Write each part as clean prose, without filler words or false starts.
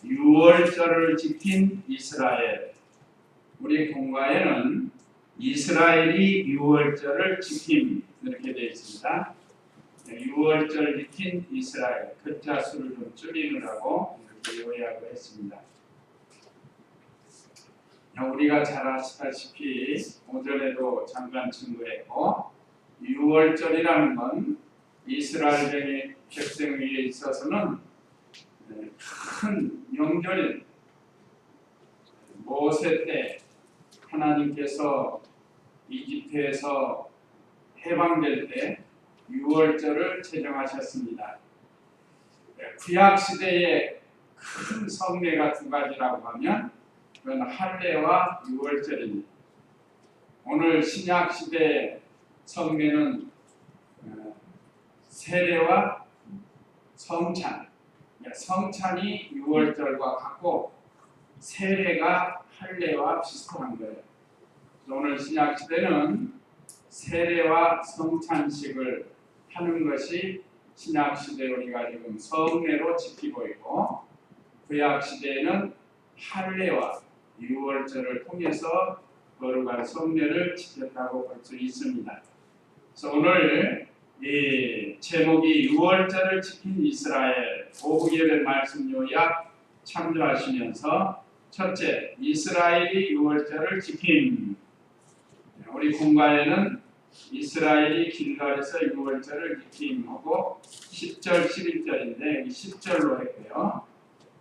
유월절을 지킨 이스라엘. 우리 본과에는 이스라엘이 유월절을 지킴 이렇게 되어 있습니다. 유월절 지킨 이스라엘, 글자 수를 좀 줄이느라고 이렇게 요약을 했습니다. 우리가 잘 아시다시피 오전에도 잠깐 증거했고, 유월절이라는 건 이스라엘 백성에 있어서는 큰 명절인, 모세 때 하나님께서 이집트에서 해방될 때 유월절을 제정하셨습니다. 구약 시대의 큰 성례가 두 가지라고 하면 그건 할례와 유월절입니다. 오늘 신약 시대의 성례는 세례와 성찬. 성찬이 유월절과 같고 세례가 할례와 비슷한 거예요. 오늘 신약 시대는 세례와 성찬식을 하는 것이 신약 시대 우리가 지금 성례로 지키고 있고, 구약 시대에는 할례와 유월절을 통해서 거룩한 성례를 지켰다고 볼 수 있습니다. 그래서 오늘 이 제목이 유월절을 지킨 이스라엘, 오후예배 말씀 요약 참조하시면서, 첫째, 이스라엘이 유월절을 지킴. 우리 본과에는 이스라엘이 길갈에서 유월절을 지킴하고 10절, 11절인데 여기 10절로 했고요.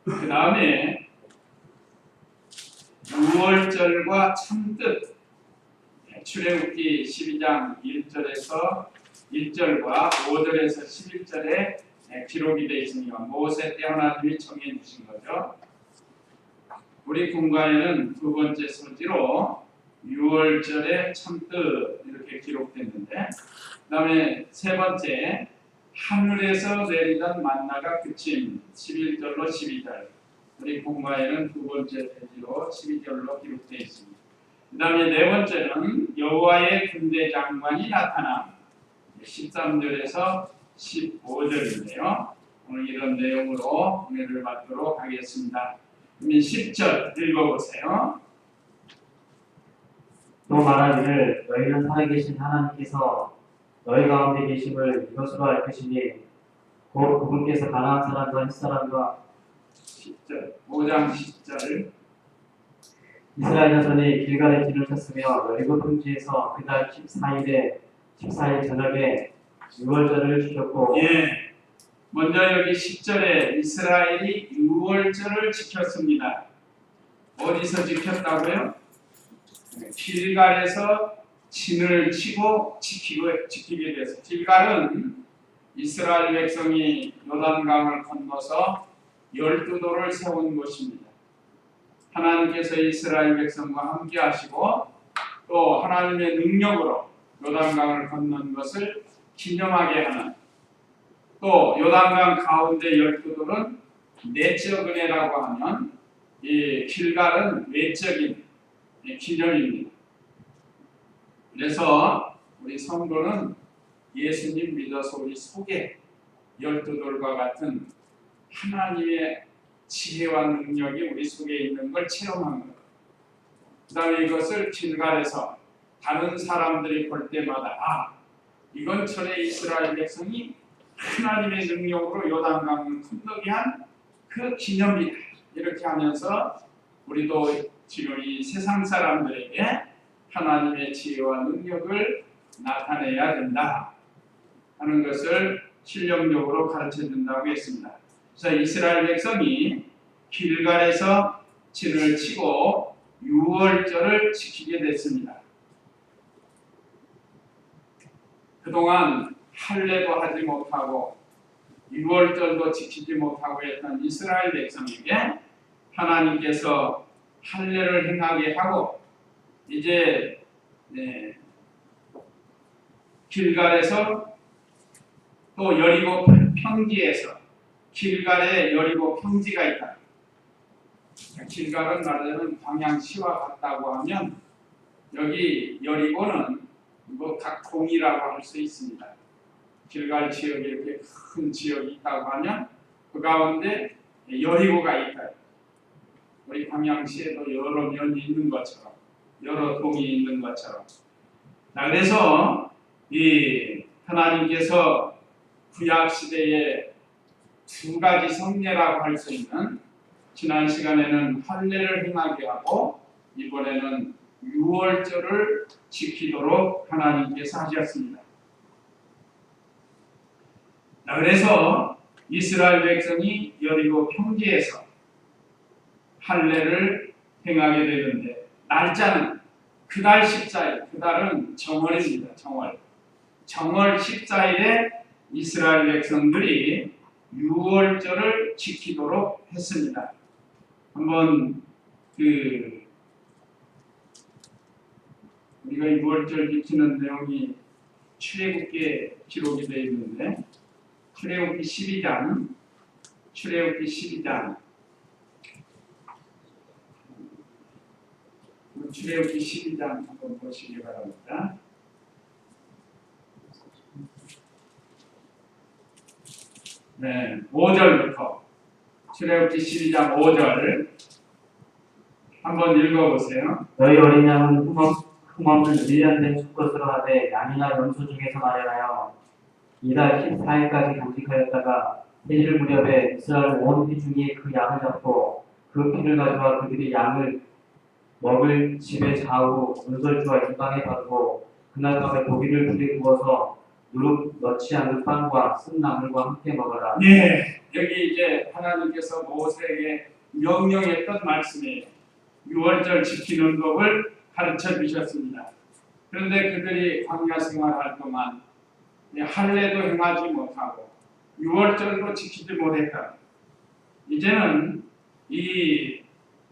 그 다음에 유월절과 참뜻, 출애굽기 12장 1절에서 1절과 5절에서 11절에 기록이 되어 있으니까 모세 때 하나님이 정해 주신 거죠. 우리 본과에는 두 번째 소지로 유월절의 참뜻 이렇게 기록됐는데, 그 다음에 세 번째 하늘에서 내리던 만나가 그침 11절로 12절, 우리 본과에는 두 번째 페이지로 12절로 기록되어 있습니다. 그 다음에 네 번째는 여호와의 군대 장관이 나타남 13절에서 15절인데요. 오늘 이런 내용으로 은혜를 받도록 하겠습니다. 그러면 10절 읽어보세요. 또 말하기를 너희는 살아계신 하나님께서 너희 가운데 계심을 이것으로 알 것이니 곧 그분께서 가나안 사람과 헷 사람과 10절 5장 10절 이스라엘 자손이 길갈에 길을 쳤으며 여리고 평지에서 그달 14일 저녁에 유월절을 지켰고, 먼저 여기 10절에 이스라엘이 유월절을 지켰습니다. 어디서 지켰다고요? 길갈에서 진을 치고 지키게 됐어요. 길갈은 이스라엘 백성이 요단강을 건너서 12도를 세운 곳입니다. 하나님께서 이스라엘 백성과 함께 하시고 또 하나님의 능력으로 요단강을 건넌 것을 기념하게 하는, 또 요단강 가운데 12돌은 내적 은혜라고 하면 이 길갈은 외적인 기념입니다. 그래서 우리 성도는 예수님 믿어서 우리 속에 12돌과 같은 하나님의 지혜와 능력이 우리 속에 있는 걸 체험한 거예요. 그 다음에 이것을 길갈에서 다른 사람들이 볼 때마다 이건 전에 이스라엘 백성이 하나님의 능력으로 요단강을 건너게 한 그 기념이다. 이렇게 하면서 우리도 지금 이 세상 사람들에게 하나님의 지혜와 능력을 나타내야 된다 하는 것을 실령적으로 가르쳐 준다고 했습니다. 그래서 이스라엘 백성이 길갈에서 진을 치고 유월절을 지키게 됐습니다. 그동안 할례도 하지 못하고 유월절도 지키지 못하고 했던 이스라엘 백성에게 하나님께서 할례를 행하게 하고, 이제 길갈에서 또 여리고 평지에서, 길갈에 여리고 평지가 있다. 길갈은 말하자면 방향시와 같다고 하면 여기 여리고는 각 동이라고 할 수 있습니다. 길갈 지역에 이렇게 큰 지역이 있다고 하면 그 가운데 여리고가 있다. 우리 광양시에도 여러 면이 있는 것처럼, 여러 동이 있는 것처럼. 자, 그래서 이 하나님께서 구약 시대에 두 가지 성례라고 할 수 있는, 지난 시간에는 할례를 행하게 하고 이번에는 유월절을 지키도록 하나님께서 하셨습니다. 자, 그래서 이스라엘 백성이 여리고 평지에서 할례를 행하게 되는데, 날짜는 그달 14일, 그달은 정월입니다. 정월 14일에 이스라엘 백성들이 유월절을 지키도록 했습니다. 한번 우리가 유월절 지키는 내용이 출애굽기에 기록이 되어 있는데, 출애굽기 12장 출애굽기 12장 한번 보시기 바랍니다. 네, 5절부터 출애굽기 12장 5절 한번 읽어보세요. 너희 어린 양은 흠없는 1년 된 수컷으로 하되 양이나 염소 중에서 마련하여 이달 14일까지 간직하였다가 해질 무렵에 이스라엘 온 회중이 그 양을 잡고 그 피를 가져와 그들이 양을 먹을 집의 좌우 문설주와 인방에 바르고 그날 밤에 고기를 불에 구워서 누룩 넣지 않은 빵과 쓴 나물과 함께 먹어라. 예, 여기 이제 하나님께서 모세에게 명령했던 말씀이에요. 유월절 지키는 법을 가르쳐 주셨습니다. 그런데 그들이 광야 생활할 동안 할례도 행하지 못하고 유월절도 지키지 못했다. 이제는 이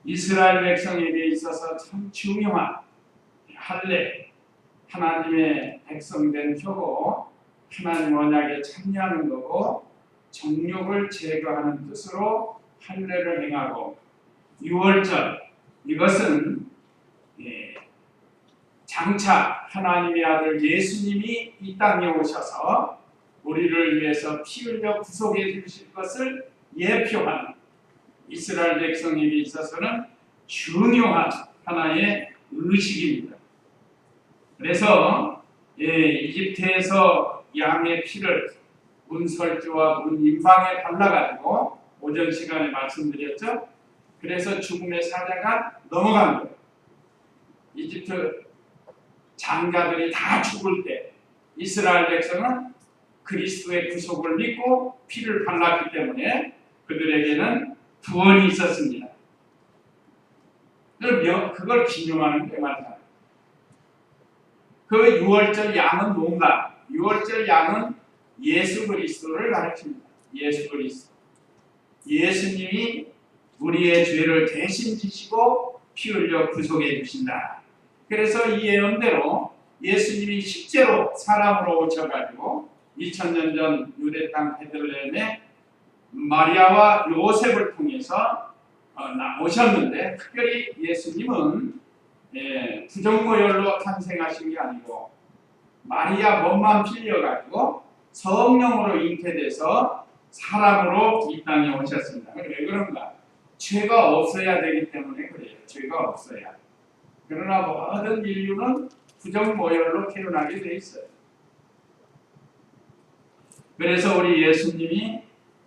이스라엘 백성에게 있어서 참 중요한 할례, 하나님의 백성된 표고 하나님 언약에 참여하는 거고 정욕을 제거하는 뜻으로 할례를 행하고, 유월절 이것은 장차 하나님의 아들 예수님이 이 땅에 오셔서 우리를 위해서 피 흘려 구속해 주실 것을 예표하는 이스라엘 백성에게 있어서는 중요한 하나의 의식입니다. 그래서 이집트에서 양의 피를 문설주와 문인방에 발라가지고 오전 시간에 말씀드렸죠. 그래서 죽음의 사자가 넘어간 거예요. 이집트 장자들이 다 죽을 때 이스라엘 백성은 그리스도의 구속을 믿고 피를 발랐기 때문에 그들에게는 구원이 있었습니다. 그걸 기념하는 게 말이야. 그 유월절 양은 뭔가? 유월절 양은 예수 그리스도를 가르칩니다. 예수 그리스도. 예수님이 우리의 죄를 대신 지시고 피 흘려 구속해 주신다. 그래서 이 예언대로 예수님이 실제로 사람으로 오셔가지고 2000년 전 유대 땅 베들레헴에 마리아와 요셉을 통해서 오셨는데, 특별히 예수님은 부정모혈로 탄생하신 게 아니고 마리아 몸만 빌려가지고 성령으로 잉태돼서 사람으로 이 땅에 오셨습니다. 왜 그런가? 죄가 없어야 되기 때문에 그래요. 죄가 없어야. 그러나 모든 인류는 부정모혈로 태어나게 돼 있어요. 그래서 우리 예수님이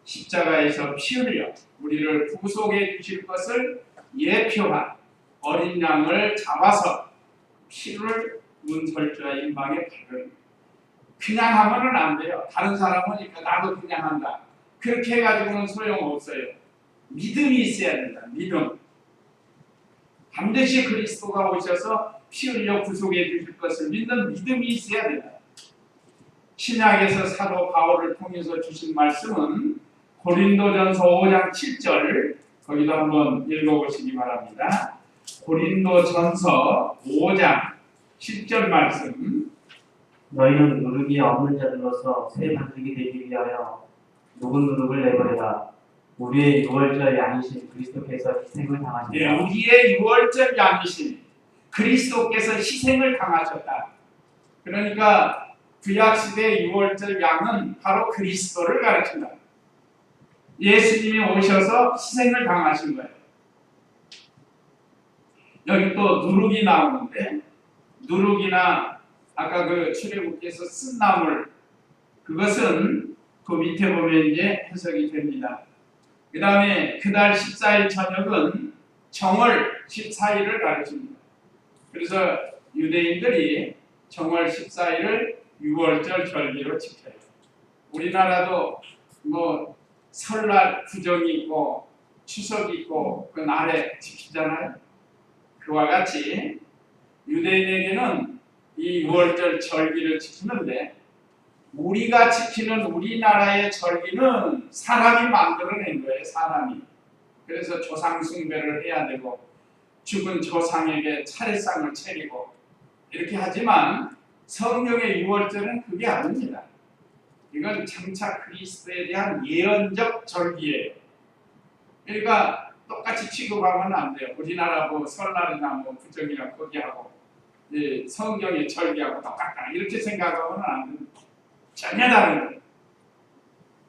십자가에서 피 흘려 우리를 구속해 주실 것을 예표한 어린 양을 잡아서 피를 문설주와 인방에 바르는, 그냥 하면은 안 돼요. 다른 사람은 나도 그냥 한다. 그렇게 해가지고는 소용없어요. 믿음이 있어야 된다. 믿음. 반드시 그리스도가 오셔서 피 흘려 구속해 주실 것을 믿는 믿음이 있어야 된다. 신약에서 사도 바울을 통해서 주신 말씀은 고린도전서 5장 7절, 거기도 한번 읽어보시기 바랍니다. 고린도전서 5장 7절 말씀. 너희는 누룩이 없는 자들로서 새 반죽이 되기 위하여 묵은 누룩을 내버려라. 우리의 유월절 양이신 그리스도께서 희생을 당하셨다. 우리의 유월절 양이신 그리스도께서 희생을 당하셨다. 그러니까 구약 시대 유월절 양은 바로 그리스도를 가르친다. 예수님이 오셔서 희생을 당하신 거예요. 여기 또 누룩이 나오는데 누룩이나 아까 그 출애굽기에서 쓴 나물 그것은 그 밑에 보면 이제 해석이 됩니다. 그 다음에 그달 14일 저녁은 정월 14일을 가르칩니다. 그래서 유대인들이 정월 14일을 6월절 절기로 지켜요. 우리나라도 뭐 설날 구정이 있고 추석이 있고 그 날에 지키잖아요. 그와 같이 유대인에게는 이 6월절 절기를 지키는데 우리가 지키는 우리나라의 절기는 사람이 만들어낸 거예요. 사람이. 그래서 조상 숭배를 해야 되고 죽은 조상에게 차례상을 차리고 이렇게 하지만 성경의 6월절은 그게 아닙니다. 이건 장차 그리스도에 대한 예언적 절기예요. 그러니까 똑같이 취급하면 안 돼요. 우리나라 뭐 설날이나 뭐 구정이나 거기하고 성경의 절기하고 똑같다 이렇게 생각하면 안 됩니다. 전혀 다른 거예요.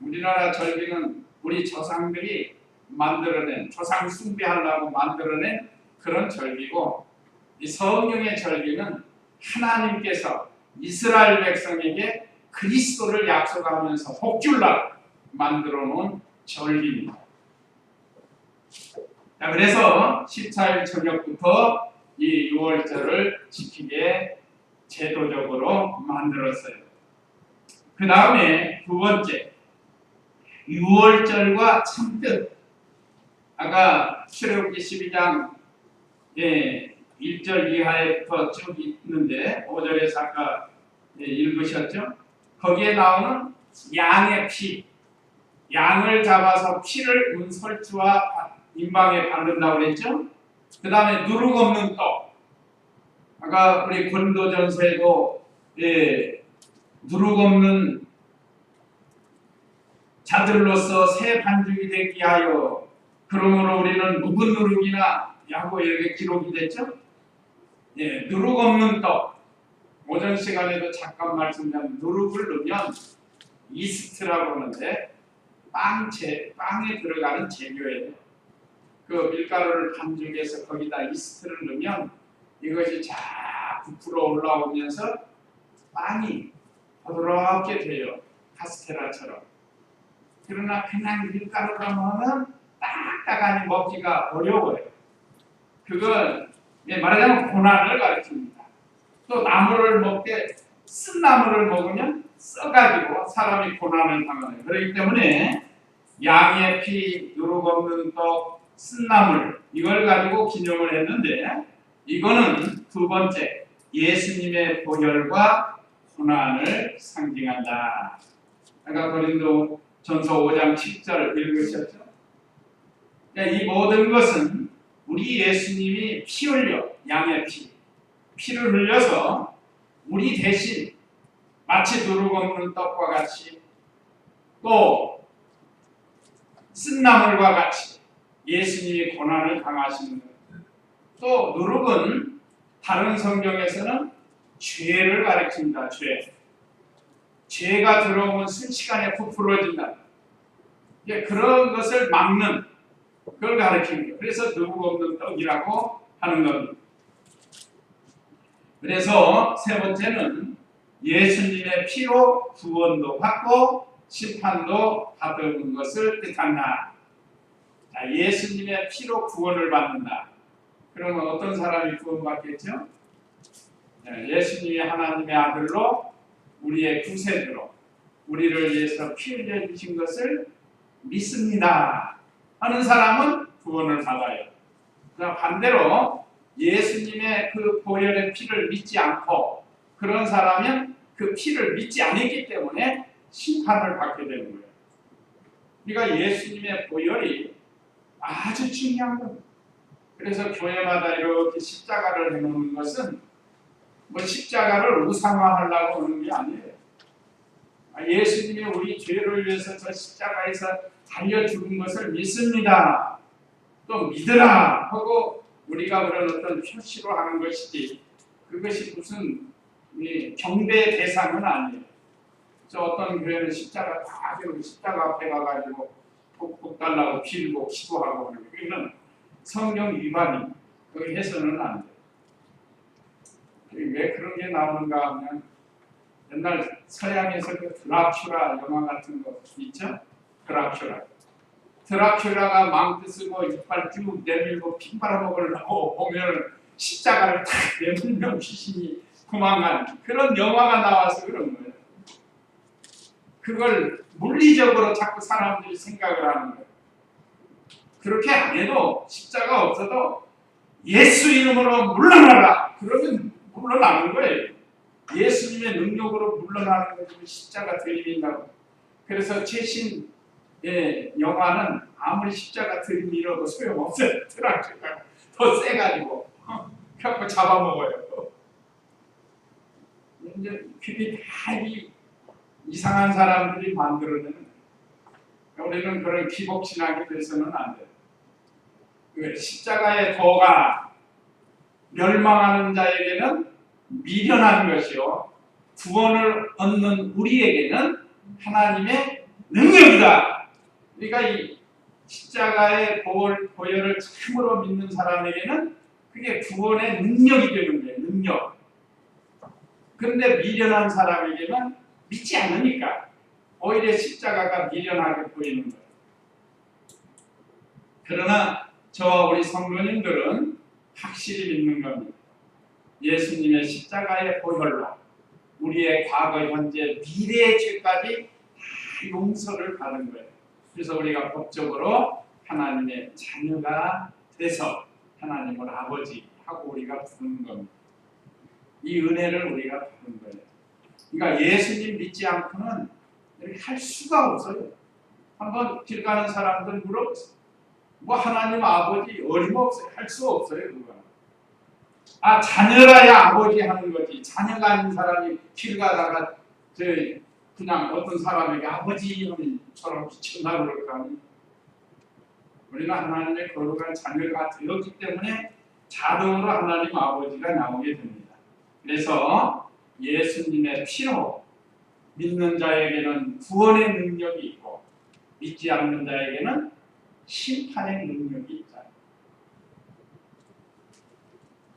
우리나라 절기는 우리 조상들이 만들어낸 조상 숭배하려고 만들어낸 그런 절기고 이 성경의 절기는 하나님께서 이스라엘 백성에게 그리스도를 약속하면서 복주려고 만들어 놓은 절기입니다. 자, 그래서 14일 저녁부터 이 6월절을 지키게 제도적으로 만들었어요. 그 다음에 두 번째 6월절과 참뜻. 아까 출애굽기 12장 1절 이하에부터 쭉 있는데 5절에서 아까 읽으셨죠? 거기에 나오는 양의 피, 양을 잡아서 피를 은설주와 임방에 바른다고 그랬죠? 그 다음에 누룩 없는 떡. 아까 우리 고린도전서에도 누룩 없는 자들로서 새 반죽이 되기 하여 그러므로 우리는 묵은 누룩이나 야고 이렇게 기록이 됐죠? 누룩 없는 떡. 오전 시간에도 잠깐 말씀드린 누룩을 넣으면 이스트라고 하는데 빵에 들어가는 재료예요. 그 밀가루를 반죽해서 거기다 이스트를 넣으면 이것이 쫙 부풀어 올라오면서 빵이 부드럽게 돼요. 카스테라처럼. 그러나 그냥 밀가루로 넣으면 딱딱하니 먹기가 어려워요. 그건 말하자면 고난을 가르칩니다. 또 나물을 먹되 쓴 나물을 먹으면 써가지고 사람이 고난을 당하는 그렇기 때문에 양의 피, 누룩 없는 떡, 쓴 나물 이걸 가지고 기념을 했는데 이거는 두 번째 예수님의 보혈과 고난을 상징한다. 아까 고린도 전서 5장 10절 읽으셨죠? 이 모든 것은 우리 예수님이 피 흘려 양의 피를 흘려서 우리 대신 마치 누룩 없는 떡과 같이 또 쓴나물과 같이 예수님이 고난을 당하시는 것. 또 누룩은 다른 성경에서는 죄를 가리킵니다. 죄가 들어오면 순식간에 부풀어진다. 그런 것을 막는 그걸 가리킵니다. 그래서 누룩 없는 떡이라고 하는 겁니다. 그래서 세 번째는 예수님의 피로 구원도 받고 심판도 받은 것을 뜻한다. 자, 예수님의 피로 구원을 받는다. 그러면 어떤 사람이 구원받겠죠? 예수님이 하나님의 아들로 우리의 구세주로 우리를 위해서 피 흘려 주신 것을 믿습니다 하는 사람은 구원을 받아요. 그러나 반대로 예수님의 그 보혈의 피를 믿지 않고 그런 사람은 그 피를 믿지 않았기 때문에 심판을 받게 되는 거예요. 그러니까 예수님의 보혈이 아주 중요한 겁니다. 그래서 교회마다 이렇게 십자가를 해놓는 것은 뭐 십자가를 우상화하려고 하는 게 아니에요. 예수님이 우리 죄를 위해서 저 십자가에서 달려 죽은 것을 믿습니다. 또 믿으라 하고 우리가 그런 어떤 표시로 하는 것이지 그것이 무슨 경배의 대상은 아니에요. 저 어떤 교회는 십자가 다 지고 십자가 앞에 가가지고 복 달라고 빌고 기도하고 그러는 성경 위반이 거기 해서는 안 돼. 왜 그런 게 나오는가 하면 옛날 서양에서 그 드라큘라 영화 같은 거 있죠? 드라큘라가 망토 쓰고 이빨 쭉 내밀고 피 빨아먹으려고 보면 십자가를 탁 내밀면 귀신이 도망가는 그런 영화가 나와서 그런 거예요. 그걸 물리적으로 자꾸 사람들이 생각을 하는 거예요. 그렇게 안 해도 십자가 없어도 예수 이름으로 물러나라. 그러면 물러나는 거예요. 예수님의 능력으로 물러나는 거지 십자가 들이민다고. 그래서 최신 영화는 아무리 십자가 들이밀어도 소용없어요. 드라큘라가 더 세가지고 갖고 잡아먹어요. 이제 그게 다 이상한 사람들이 만들어내는 거예요. 우리는 그런 기복신앙이 돼서는 안 돼요. 십자가의 도가 멸망하는 자에게는 미련한 것이요 구원을 얻는 우리에게는 하나님의 능력이다. 그러니까 이 십자가의 보혈을 참으로 믿는 사람에게는 그게 구원의 능력이 되는 거예요. 능력. 그런데 미련한 사람에게는 믿지 않으니까 오히려 십자가가 미련하게 보이는 거예요. 그러나 저와 우리 성도님들은 확실히 믿는 겁니다. 예수님의 십자가의 보혈로 우리의 과거, 현재, 미래의 죄까지 다 용서를 받은 거예요. 그래서 우리가 법적으로 하나님의 자녀가 돼서 하나님을 아버지 하고 우리가 부르는 겁니다. 이 은혜를 우리가 받은 거예요. 그러니까 예수님 믿지 않고는 이렇게 할 수가 없어요. 한번 길 가는 사람들 물어보세요. 뭐 하나님 아버지 어림없어요. 할 수 없어요. 그거. 자녀라야 아버지 하는 거지. 자녀가 아닌 사람이 길 가다가 그냥 어떤 사람에게 아버지 하면처럼 전화를 그럴까. 우리는 하나님의 거룩한 자녀가 되었기 때문에 자동으로 하나님 아버지가 나오게 됩니다. 그래서 예수님의 피로 믿는 자에게는 구원의 능력이 있고 믿지 않는 자에게는 심판의 능력이 있다.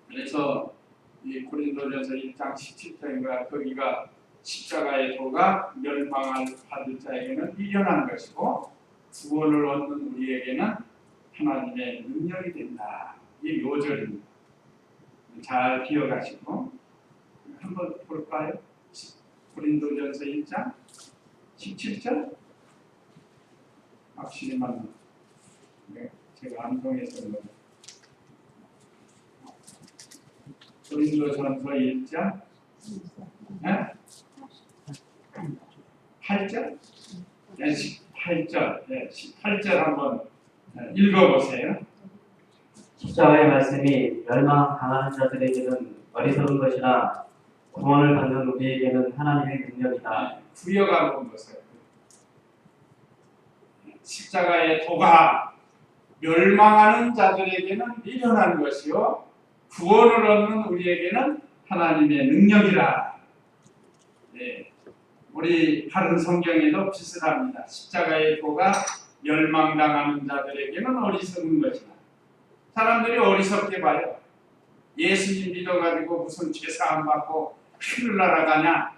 그래서 이 고린도전서 1장 17절인가 거기가 십자가의 도가 멸망을 받을 자에게는 미련한 것이고 구원을 얻는 우리에게는 하나님의 능력이 된다. 이 요절입니다. 잘 기억하시고 한번 볼까요? 고린도전서 1장 17절 확실히 맞나? 네, 제가 암송했던 거. 고린도전서 1장 네? 8절? 네, 18절. 네, 18절 한번 읽어보세요. 십자가의 말씀이 멸망 당하는 자들에게는 어리석은 것이나 구원을 받는 우리에게는 하나님의 능력이다. 구여가고 보세요. 십자가의 도가 멸망하는 자들에게는 미련한 것이요 구원을 얻는 우리에게는 하나님의 능력이라. 네, 우리 다른 성경에도 비슷합니다. 십자가의 도가 멸망당하는 자들에게는 어리석은 것이다. 사람들이 어리석게 봐요. 예수님 믿어가지고 무슨 죄사함 받고 하늘 날아가냐.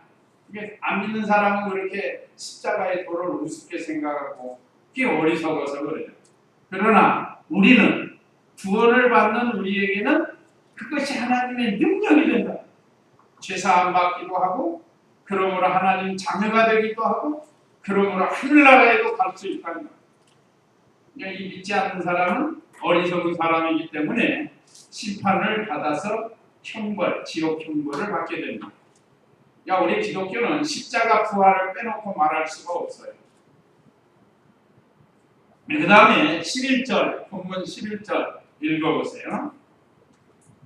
이게 안 믿는 사람은 그렇게 십자가의 도를 우습게 생각하고 그게 어리석어서 그래요. 그러나 우리는 구원을 받는 우리에게는 그것이 하나님의 능력이 된다. 죄사함 받기도 하고 그러므로 하나님 자녀가 되기도 하고 그러므로 하늘나라에도 갈 수 있다는 거예요. 그러니까 이 믿지 않는 사람은 어리석은 사람이기 때문에 심판을 받아서 형벌, 지옥 형벌을 받게 됩니다. 우리 기독교는 십자가 부활을 빼놓고 말할 수가 없어요. 그 다음에 11절, 본문 11절 읽어보세요.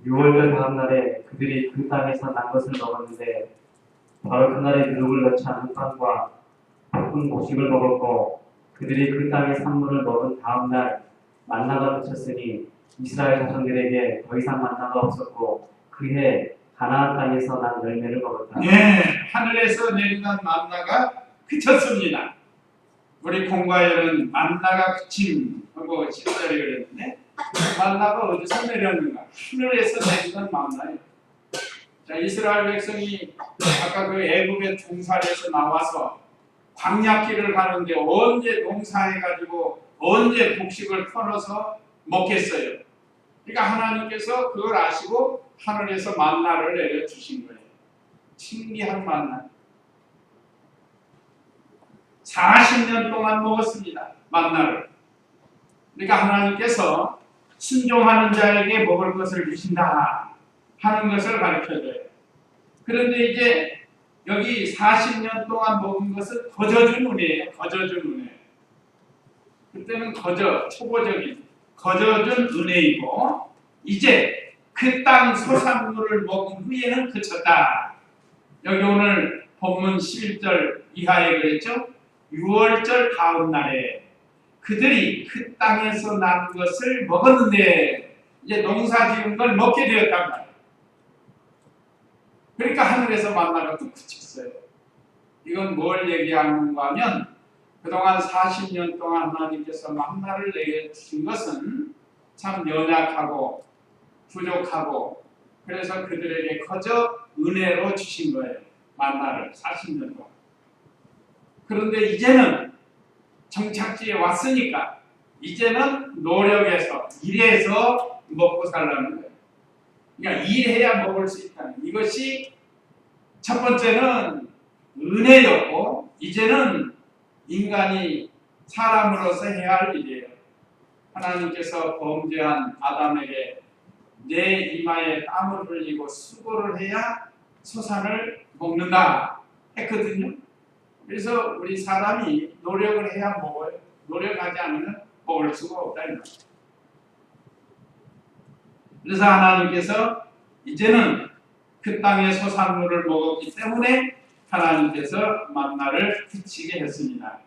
6월절 다음 날에 그들이 그 땅에서 난 것을 먹었는데 바로 그날에 누룩을 넣지 않은 빵과 볶은 곡식을 먹었고 그들이 그 땅의 산물을 먹은 다음 날 만나가 그쳤으니 이스라엘 자손들에게 더 이상 만나가 없었고 그해 가나안 땅에서 난 열매를 먹었다. 네, 하늘에서 내리는 만나가 그쳤습니다. 우리 공과에는 만나가 그침하고 10절이 그랬는데 만나가 어디서 내렸는가? 하늘에서 내리는 만나예요. 자, 이스라엘 백성이 아까 그 애굽의 종살이에서 나와서 광야길을 가는데 언제 농사해가지고 언제 곡식을 털어서 먹겠어요. 그러니까 하나님께서 그걸 아시고 하늘에서 만나를 내려주신 거예요. 신기한 만나. 40년 동안 먹었습니다. 만나를. 그러니까 하나님께서 순종하는 자에게 먹을 것을 주신다 하는 것을 가르쳐줘요. 그런데 이제 여기 40년 동안 먹은 것은 거저준 은혜예요. 거저준 은혜. 그때는 초보적인 거저준 은혜이고 이제 그 땅 소산물을 먹은 후에는 그쳤다. 여기 오늘 본문 11절 이하에 그랬죠. 6월절 다음 날에 그들이 그 땅에서 난 것을 먹었는데 이제 농사 지은 걸 먹게 되었단 말이에요. 그러니까 하늘에서 만나가 또 그쳤어요. 이건 뭘 얘기하는가 하면 그동안 40년 동안 하나님께서 만나를 내려주신 것은 참 연약하고 부족하고 그래서 그들에게 거저 은혜로 주신 거예요. 만나를 40년 동안. 그런데 이제는 정착지에 왔으니까 이제는 노력해서 일해서 먹고 살라는 거예요. 그러니까 일해야 먹을 수 있다는 이것이 첫 번째는 은혜였고 이제는 인간이 사람으로서 해야 할 일이에요. 하나님께서 범죄한 아담에게 내 이마에 땀을 흘리고 수고를 해야 소산을 먹는다 했거든요. 그래서 우리 사람이 노력을 해야 먹어요. 노력하지 않으면 먹을 수가 없다. 그래서 하나님께서 이제는 그 땅의 소산물을 먹었기 때문에 하나님께서 만나를 그치게 했습니다.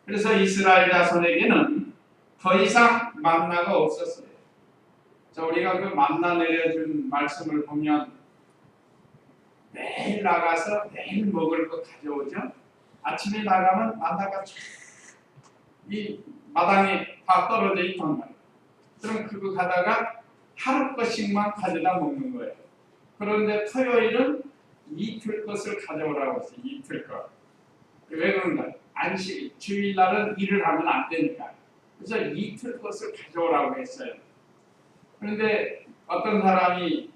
그래서 이스라엘 자손에게는 더 이상 만나가 없었어요. 자, 우리가 그 만나 내려준 말씀을 보면 매일 나가서 매일 먹을 거 가져오죠. 아침에 나가면 만나가 이 마당에 다 떨어져 있단 말이에요. 그럼 그거 가다가 하루 것씩만 가져다 먹는 거예요. 그런데 토요일은 이틀 것을 가져오라고 했어요. 이틀 것. 왜 그런가? 안식, 주일날은 일을 하면 안 되니까. 그래서 이틀 것을 가져오라고 했어요. 그런데 어떤 사람이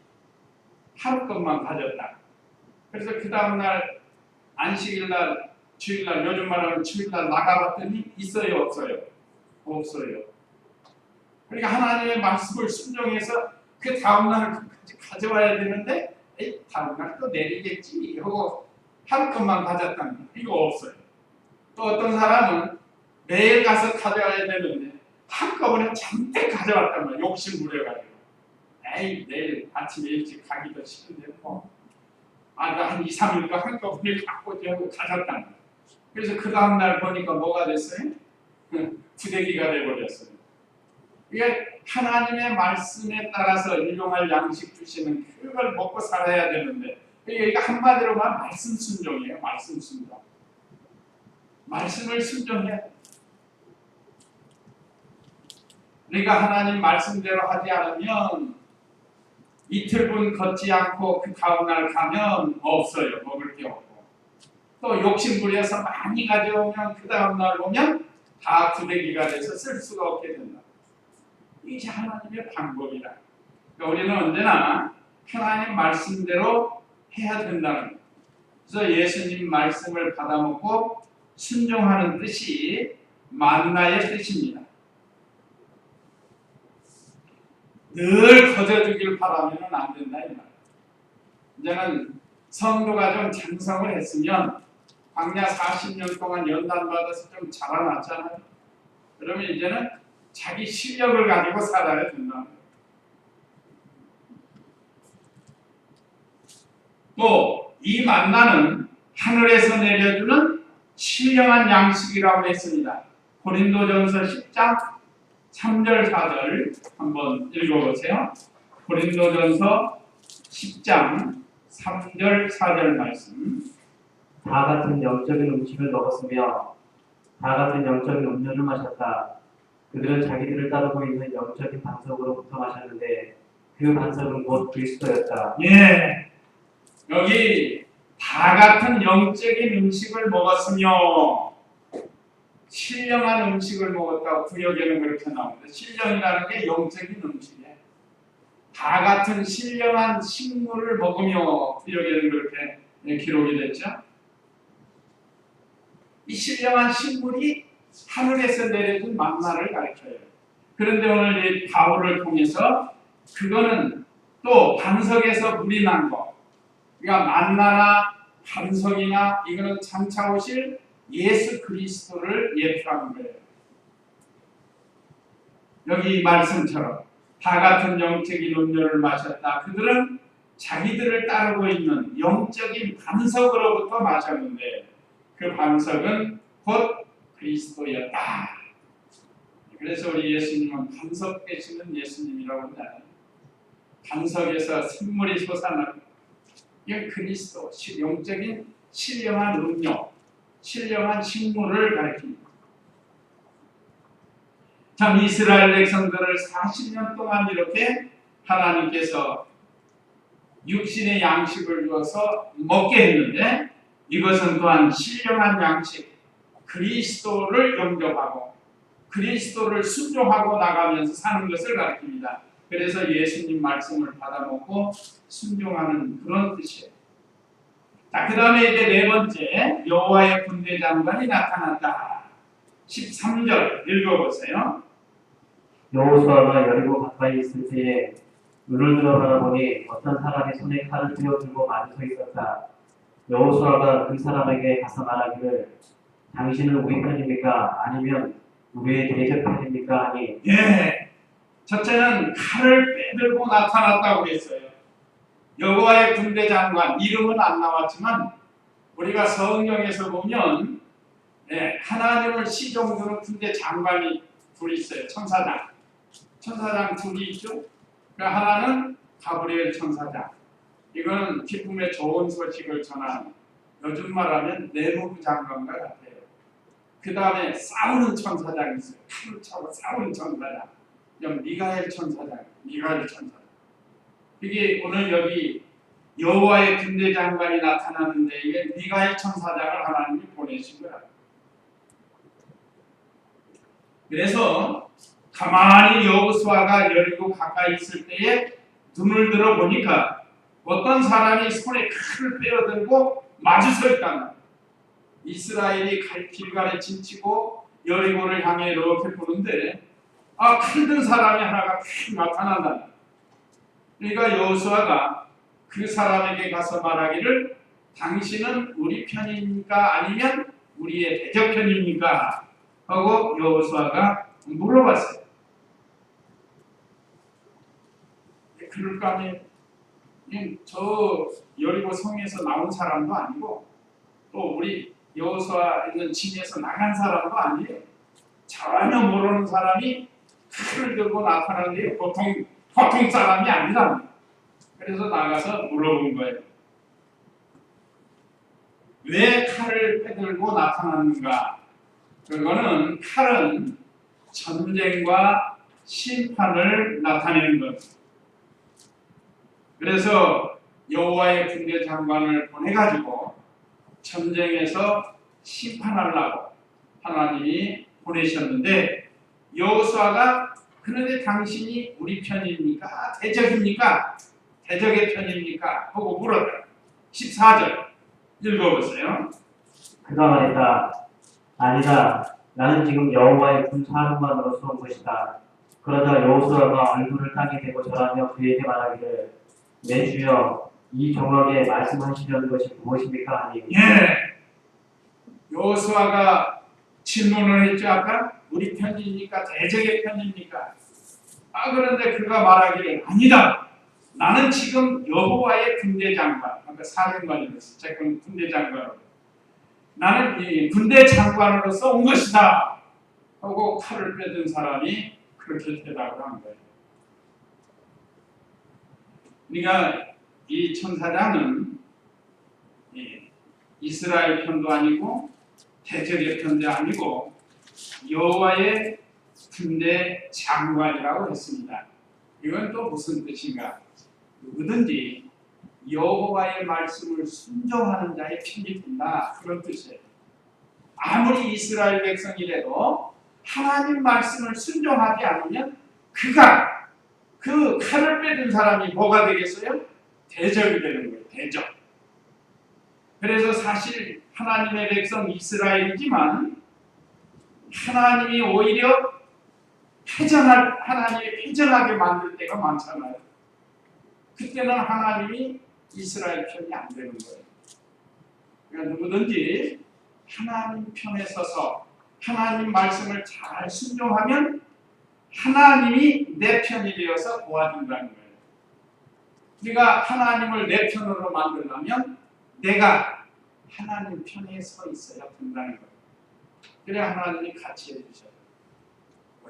하루 것만 가졌다. 그래서 그 다음날 안식일날, 주일날, 요즘 말하면 주일날 나가봤더니 있어요, 없어요? 없어요. 그러니까 하나님의 말씀을 순종해서 그 다음날 가져와야 되는데 다음날 또 내리겠지 하고 하루 것만 가졌다는 거 이거 없어요. 또 어떤 사람은 매일 가서 가져와야 되는데 한꺼번에 잔뜩 가져왔단 말이야. 욕심 부려가지고 에이 내일 아침에 일찍 가기도 싫은데 한 2, 3일도 한꺼번에 갖고 오고 가졌단 말이야. 그래서 그 다음날 보니까 뭐가 됐어요? 부대기가 돼버렸어요. 이게 하나님의 말씀에 따라서 일용할 양식 주시는 그걸 먹고 살아야 되는데 이게 한마디로 말하면 말씀 순종이에요. 말씀 순종. 말씀을 순종해야 돼. 그러니까 하나님 말씀대로 하지 않으면 이틀분 걷지 않고 그 다음날 가면 없어요. 먹을 게 없고 또 욕심부려서 많이 가져오면 그 다음날 오면 다 부대기가 돼서 쓸 수가 없게 된다. 이게 하나님의 방법이다. 그러니까 우리는 언제나 하나님 말씀대로 해야 된다는 거예요. 그래서 예수님 말씀을 받아먹고 순종하는 뜻이 만나의 뜻입니다. 늘 거저주길 바라면 안 된다 이 말이에요. 이제는 성도가 좀 장성을 했으면 광야 40년 동안 연단받아서 좀 자라났잖아요. 그러면 이제는 자기 실력을 가지고 살아야 된다. 또 이 만나는 하늘에서 내려주는 신령한 양식이라고 했습니다. 고린도전서 10장 3절 4절 한번 읽어보세요. 고린도전서 10장 3절 4절 말씀. 다 같은 영적인 음식을 먹었으며 다 같은 영적인 음료를 마셨다. 그들은 자기들을 따르고 있는 영적인 반석으로부터 마셨는데 그 반석은 곧 그리스도였다. 예, 여기 다 같은 영적인 음식을 먹었으며 신령한 음식을 먹었다고 구역에는 그렇게 나옵니다. 신령이라는 게 영적인 음식이에요. 다 같은 신령한 식물을 먹으며 구역에는 그렇게 기록이 됐죠. 이 신령한 식물이 하늘에서 내려준 만나를 가리켜요. 그런데 오늘 이 바울을 통해서 그거는 또 반석에서 물이 난 거, 그러니까 만나나 반석이나 이거는 장차 오실 예수 그리스도를 예표하는 거예요. 여기 이 말씀처럼 다 같은 영적인 음료를 마셨다. 그들은 자기들을 따르고 있는 영적인 반석으로부터 마셨는데 그 반석은 곧 그리스도였다. 그래서 우리 예수님은 반석 되시는 예수님이라고 하잖아요. 반석에서 샘물이 솟아나는 이게 그리스도, 영적인 신령한 음료, 신령한 식물을 가리킵니다. 참 이스라엘 백성들을 40년 동안 이렇게 하나님께서 육신의 양식을 주어서 먹게 했는데 이것은 또한 신령한 양식, 그리스도를 영접하고 그리스도를 순종하고 나가면서 사는 것을 가르칩니다. 그래서 예수님 말씀을 받아먹고 순종하는 그런 뜻이에요. 자, 그 다음에 이제 네 번째 여호와의 군대 장관이 나타났다. 13절 읽어보세요. 여호수아가 여리고 가까이 있을 때에 눈을 들어 바라보니 어떤 사람이 손에 칼을 휘어들고 마주 서 있었다. 여호수아가 그 사람에게 가서 말하기를 당신은 우리 편입니까? 아니면 우리의 대적 편입니까? 하니 예, 첫째는 칼을 빼들고 나타났다고 그랬어요. 여호와의 군대 장관, 이름은 안 나왔지만 우리가 성경에서 보면 하나님을 시종주는 군대 장관이 둘이 있어요. 천사장 둘이 있죠. 그러니까 하나는 가브리엘 천사장. 이거는 기쁨의 좋은 소식을 전하는, 요즘 말하면 내무부 장관과 같아요. 그 다음에 싸우는 천사장이 있어요. 칼을 차고 싸우는 천사장. 미가엘 천사장. 이게 오늘 여기 여호와의 군대 장관이 나타나는데 이게 미가엘 천사장을 하나님이 보내신 거야. 그래서 가만히 여호수아가 여리고 가까이 있을 때에 눈을 들어 보니까 어떤 사람이 손에 칼을 빼어들고 마주 서 있다는 거야. 이스라엘이 길갈에 진치고 여리고를 향해 이렇게 보는데 칼 든 사람이 하나가 탁 나타난다. 그러니까 여호수아가 그 사람에게 가서 말하기를 당신은 우리 편입니까? 아니면 우리의 대적 편입니까? 하고 여호수아가 물어봤어요. 그럴 거 아니에요. 저 여리고 성에서 나온 사람도 아니고 또 우리 여호수아 있는 진에서 나간 사람도 아니에요. 전혀 모르는 사람이 칼을 들고 나타나는 게 보통 사람이 아니랍니다. 그래서 나가서 물어본 거예요. 왜 칼을 빼들고 나타났는가? 그거는 칼은 전쟁과 심판을 나타내는 것. 그래서 여호와의 군대 장관을 보내가지고 전쟁에서 심판하려고 하나님이 보내셨는데 여호수아가 그런데 당신이 우리 편입니까? 대적입니까? 대적의 편입니까? 하고 물었다. 14절 읽어보세요. 그가 말했다. 아니다. 나는 지금 여호와의 군 사령관으로서 온 것이다. 그러자 여호수아가 얼굴을 땅에 대고 절하며 그에게 말하기를 내 주여 이 종에게 말씀하시려는 것이 무엇입니까? 하니 여호수아가 질문을 했죠. 아까 우리 편입니까? 대적의 편입니까? 그런데 그가 말하기를 아니다. 나는 지금 여호와의 군대 장관, 아까 사령관이었어. 지금 군대 장관으로. 나는 이 군대 장관으로서 온 것이다. 하고 칼을 빼든 사람이 그렇게 대답을 한 거예요. 그러니까 이 천사장은 이스라엘 편도 아니고 대적의 편도 아니고 여호와의 군대 장관이라고 했습니다. 이건 또 무슨 뜻인가? 누구든지 여호와의 말씀을 순종하는 자의 편이 된다, 그런 뜻이에요. 아무리 이스라엘 백성이라도 하나님 말씀을 순종하지 않으면 그가 그 칼을 빼든 사람이 뭐가 되겠어요? 대적이 되는 거예요. 대적. 그래서 사실 하나님의 백성 이스라엘이지만 하나님이 오히려 하나님이 패전하게 만들 때가 많잖아요. 그때는 하나님이 이스라엘 편이 안 되는 거예요. 그러니까 누구든지 하나님 편에 서서 하나님 말씀을 잘 순종하면 하나님이 내 편이 되어서 도와준다는 거예요. 우리가 하나님을 내 편으로 만들려면 내가 하나님 편에 서 있어야 된다는 거예요. 그래야 하나님이 같이 해주셔요.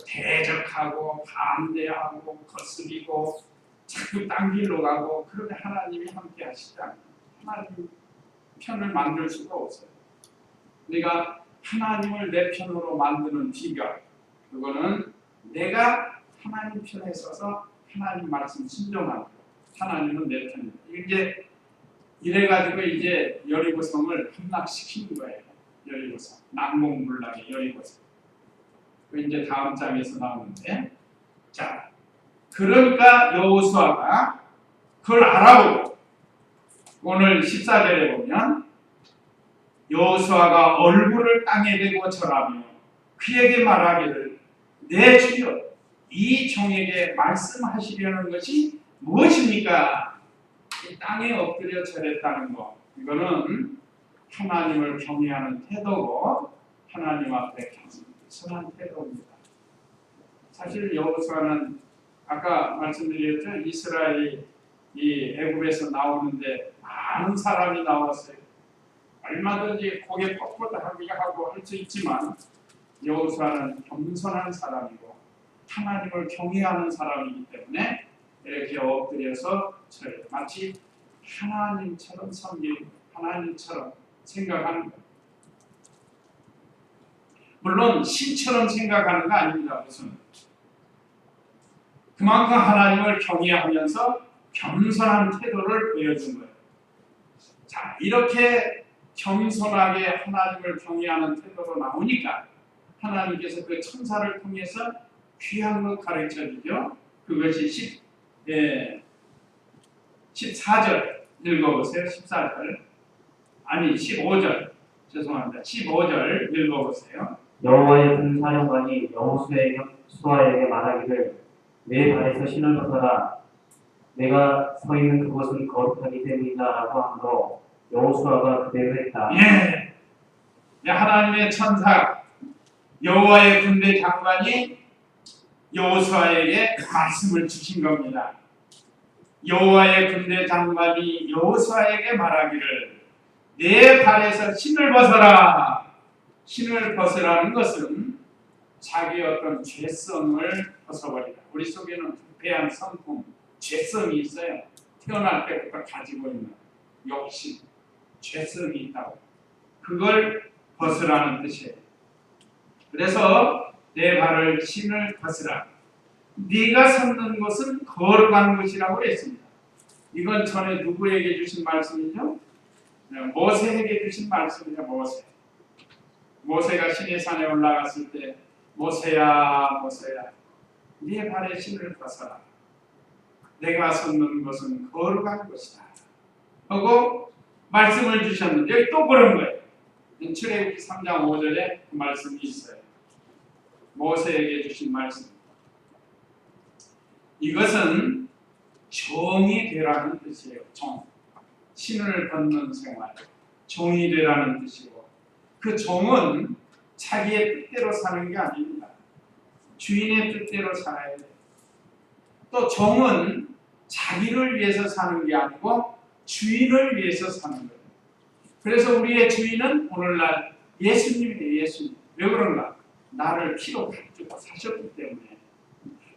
대적하고 반대하고 거스리고 자꾸 딴 길로 가고 그러면 하나님이 함께 하시다. 하나님 편을 만들 수가 없어요. 우리가 하나님을 내 편으로 만드는 비결, 그거는 내가 하나님 편에 서서 하나님 말씀 순종하고 하나님은 내 편이다. 이제 이래가지고 이제 여리고성을 함락시키는 거예요. 여리고성, 난공불락의 여리고성. 그 이제 다음 장에서 나오는데, 자, 그러니까 여호수아가 그걸 알아보고 오늘 14절에 보면 여호수아가 얼굴을 땅에 대고 절하며 그에게 말하기를 내 주여 이 종에게 말씀하시려는 것이 무엇입니까? 이 땅에 엎드려 절했다는 거, 이거는 하나님을 경외하는 태도고 하나님 앞에 겸손한 태도입니다. 사실 여호수아는 아까 말씀드렸죠. 이스라엘이 이 애굽에서 나오는데 많은 사람이 나왔어요. 얼마든지 고개 뻣뻣하게 하고 할 수 있지만 여호수아는 겸손한 사람이고 하나님을 경외하는 사람이기 때문에 이렇게 엎드려서 마치 하나님처럼 섬기고 하나님처럼 생각하는 거예요. 물론 신처럼 생각하는 거 아닙니다. 무슨 그만큼 하나님을 경외하면서 겸손한 태도를 보여준 거예요. 자, 이렇게 겸손하게 하나님을 경외하는 태도로 나오니까 하나님께서 그 천사를 통해서 귀한 것 가르쳐주죠. 그것이 14절 읽어보세요. 14절 아니 15절 죄송합니다. 15절 읽어보세요. 여호와의 군사령관이 여호수아에게 말하기를 내 발에서 신을 벗어라. 내가 서 있는 그곳은 거룩하기 때문이다라고 하므로 여호수아가 그대로 했다. 예, 하나님의 천사 여호와의 군대 장관이 여호수아에게 말씀을 주신 겁니다. 여호와의 군대 장관이 여호수아에게 말하기를 내 발에서 신을 벗어라. 신을 벗으라는 것은 자기 어떤 죄성을 벗어버리다. 우리 속에는 부패한 성품, 죄성이 있어요. 태어날 때부터 가지고 있는 욕심, 죄성이 있다고. 그걸 벗으라는 뜻이에요. 그래서 내 발을 신을 벗으라. 네가 섰는 곳은 거룩한 곳이라고 했습니다. 이건 전에 누구에게 주신 말씀이죠? 모세에게 주신 말씀이죠. 모세가 시내산에 올라갔을 때 모세야 모세야 네 발에 신을 벗어라. 내가 섰는 곳은 거룩한 곳이다 하고 말씀을 주셨는데 여기 또 그런 거예요. 출애굽기 3장 5절에 그 말씀이 있어요. 모세에게 주신 말씀. 이것은 종이 되라는 뜻이에요. 종. 신을 벗는 생활. 종이 되라는 뜻이고 그 종은 자기의 뜻대로 사는 게 아닙니다. 주인의 뜻대로 살아야 돼요. 또 종은 자기를 위해서 사는 게 아니고 주인을 위해서 사는 거예요. 그래서 우리의 주인은 오늘날 예수님이에요. 예수님. 왜 그런가? 나를 피로 가지고 사셨기 때문에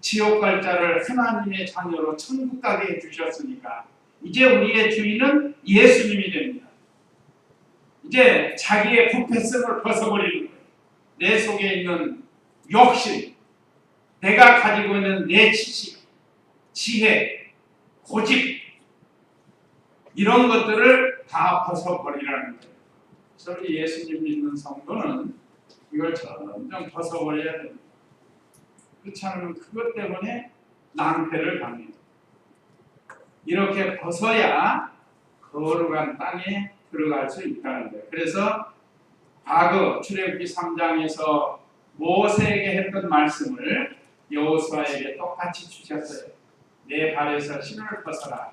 지옥 갈 자를 하나님의 자녀로 천국 가게 해주셨으니까 이제 우리의 주인은 예수님이 됩니다. 이제 자기의 부패성을 벗어버리는 거예요. 내 속에 있는 욕심, 내가 가지고 있는 내 지식, 지혜, 고집 이런 것들을 다 벗어버리라는 거예요. 그래서 우리 예수님 믿는 성도는 이걸 점점 벗어버려야 됩니다. 그렇지 않으면 그것 때문에 낭패를 당해요. 이렇게 벗어야 거룩한 땅에 들어갈 수 있다는 거예요. 그래서 과거 출애굽기 3장에서 모세에게 했던 말씀을 여호수아에게 똑같이 주셨어요. 내 발에서 신을 벗어라.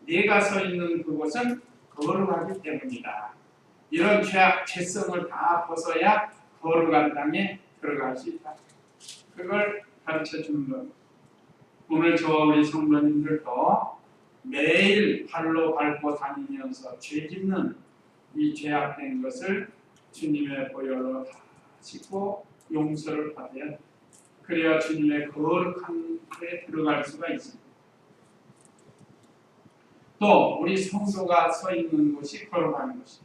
네가 서 있는 그곳은 거룩하기 때문이다. 이런 죄성을 다 벗어야 거룩한 땅에 들어갈 수 있다. 그걸 가르쳐 주는 겁니다. 오늘 저와 우리 성도님들도 매일 발로 밟고 다니면서 죄 짓는 이 죄악된 것을 주님의 보혈로 다 씻고 용서를 받아야 합니다. 그래야 주님의 거룩한 데 들어갈 수가 있습니다. 또 우리 성도가 서 있는 곳이 거룩한 곳이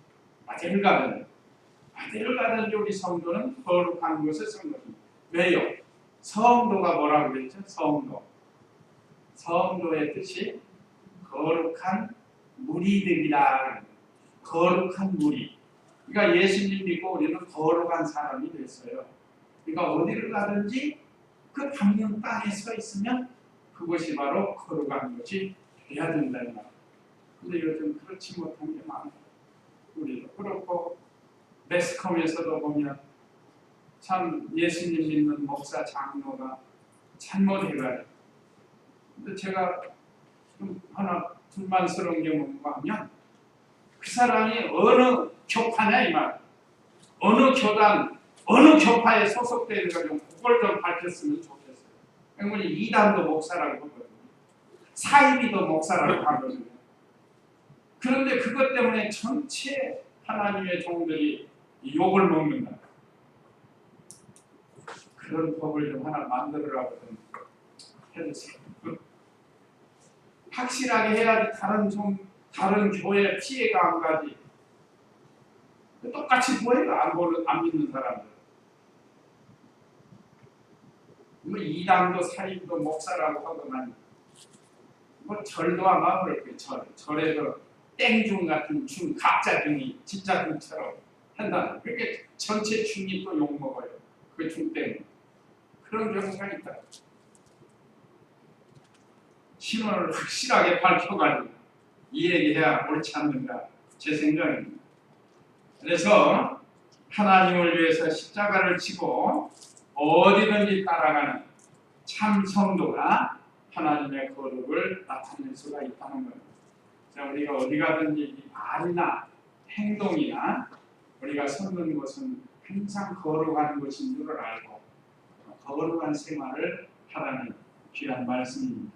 어디를 가든지 우리 성도는 거룩한 곳에 선 것입니다. 왜요? 성도가 뭐라고 그랬죠? 성도의 뜻이 거룩한 무리들이다. 거룩한 무리. 그러니까 예수님 믿고 우리는 거룩한 사람이 됐어요. 그러니까 어디를 가든지 그 밟는 땅에 서 있으면 그것이 바로 거룩한 것이 돼야 된다는 말. 근데 요즘 그렇지 못한 게 많아요. 우리도 그렇고 매스컴에서도 보면 참 예수님 믿는 목사 장로가 잘못해가지고 근데 제가 좀 하나 불만스러운 게 뭔가 하면 그 사람이 어느 교파냐 이 말, 어느 교단, 어느 교파에 소속되는가 좀 그걸 좀 밝혔으면 좋겠어요. 왜냐면 이단도 목사라고 하거든요. 사이비도 목사라고 하거든요. 그런데 그것 때문에 전체 하나님의 종들이 욕을 먹는다. 그런 법을 좀 하나 만들으라고 좀 해주세요. 확실하게 해야지 다른 교회 피해가 안 가지. 똑같이 보여가 안 믿는 사람들. 뭐 이단도 사임도 목사라고 하더만 뭐 절도 아마 그렇게 절에서 땡중 같은 중 가짜 중이 진짜 중처럼 한다. 그렇게 전체 중이 또 욕 먹어요. 그 중 때문에 그런 경우가 있다. 신원을 확실하게 밝혀가지고 이 얘기해야 옳지 않는가 제 생각입니다. 그래서 하나님을 위해서 십자가를 지고 어디든지 따라가는 참 성도가 하나님의 거룩을 나타낼 수가 있다는 겁니다. 자, 우리가 어디 가든지 말이나 행동이나 우리가 섰는 곳은 항상 거룩한 것인 줄을 알고 거룩한 생활을 하라는 귀한 말씀입니다.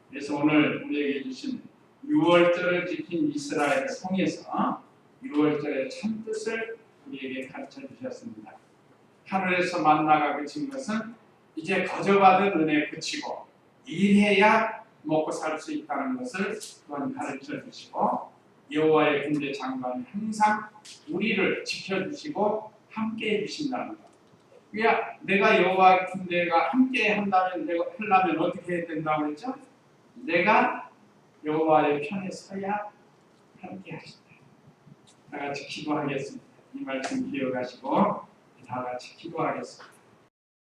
그래서 오늘 우리에게 주신 6월절을 지킨 이스라엘을 통해서 6월절의 참뜻을 우리에게 가르쳐 주셨습니다. 하늘에서 만나가 그친 것은 이제 거저받은 은혜에 그치고 일해야 먹고 살 수 있다는 것을 또한 가르쳐 주시고 여호와의 군대 장관이 항상 우리를 지켜주시고 함께해 주신다는 것. 그러니까 내가 여호와의 군대가 함께 한다면 내가 하려면 어떻게 해야 된다고 그랬죠? 내가 여호와의 편에 서야 함께 하신다. 다 같이 기도하겠습니다. 이 말씀 기억하시고 다 같이 기도하겠습니다.